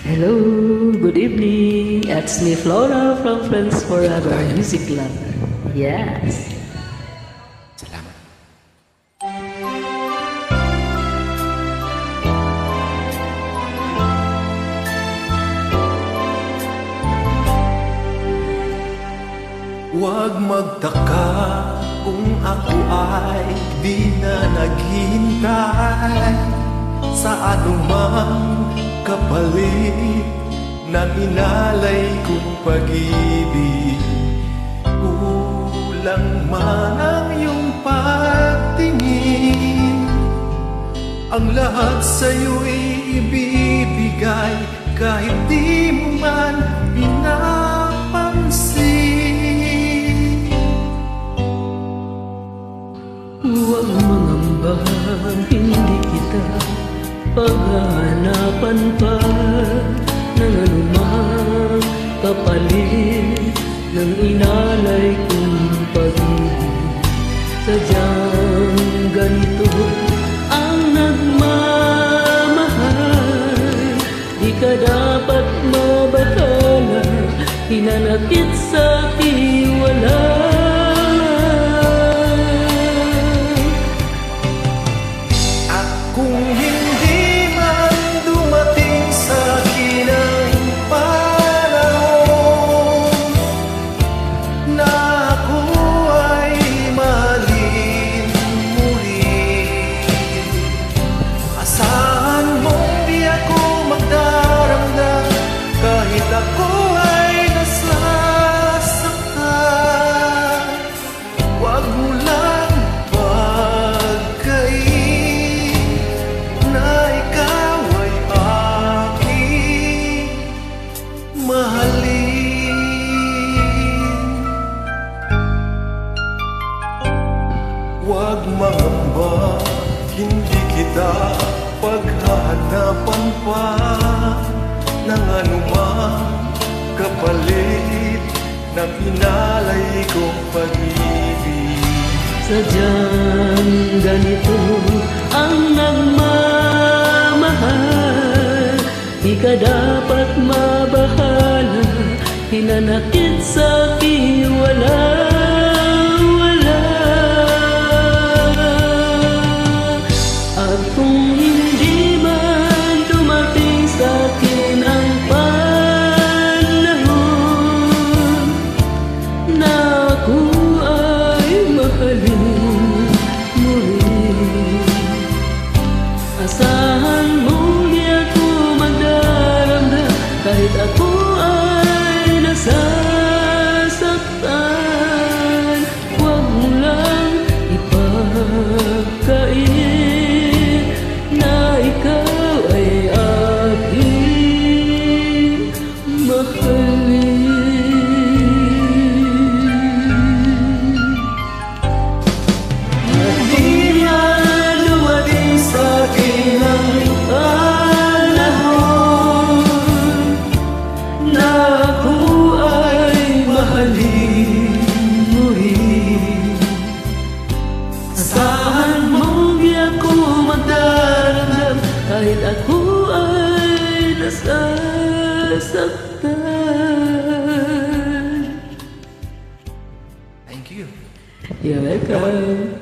Hello, good evening. It's me Flora from Friends Forever Music Lover. Yes. Salamat. Huwag magtaka kung ako ay di na naghihintay sa anumang kapalit ng inalay kong pag-ibig. Kulang man ang iyong pagtingin, ang lahat sa'yo'y ibibigay kahit di mo man pinapansin. Huwag mangamba, hindi kita paghahanapan pa ng anumang kapalit ng inalay kong pag-ibig. Sadyang ganito ang nagmamahal, di ka dapat mabatala, hinanakit sa tiwala. Kung hindi man dumating sa akin ang panahon na ako ay mahalin muli, asahan mong di ako magdaramdam kahit ako ay nasasaktan. Huwag mo lang huwag mangamba, hindi kita paghahanapan pa ng anumang kapalit ng inalay kong pag-ibig. Sadyang ganito ang nagmamahal, di ka dapat mabahala, hinanakit sa tiwala. Kung hindi man dumating sa akin ang panahon na ako ay mahalin muli, asahan mo di ako magdaramdam kahit ako ay nasasaktan. Huwag mo lang ipagkain na ikaw ay aking mahalin. At di man dumating sa akin ang panahon na ako ay mahalin muli, asahan mo di ako magdaramdam kahit ako ay nasasaktan. Thank you. You're welcome.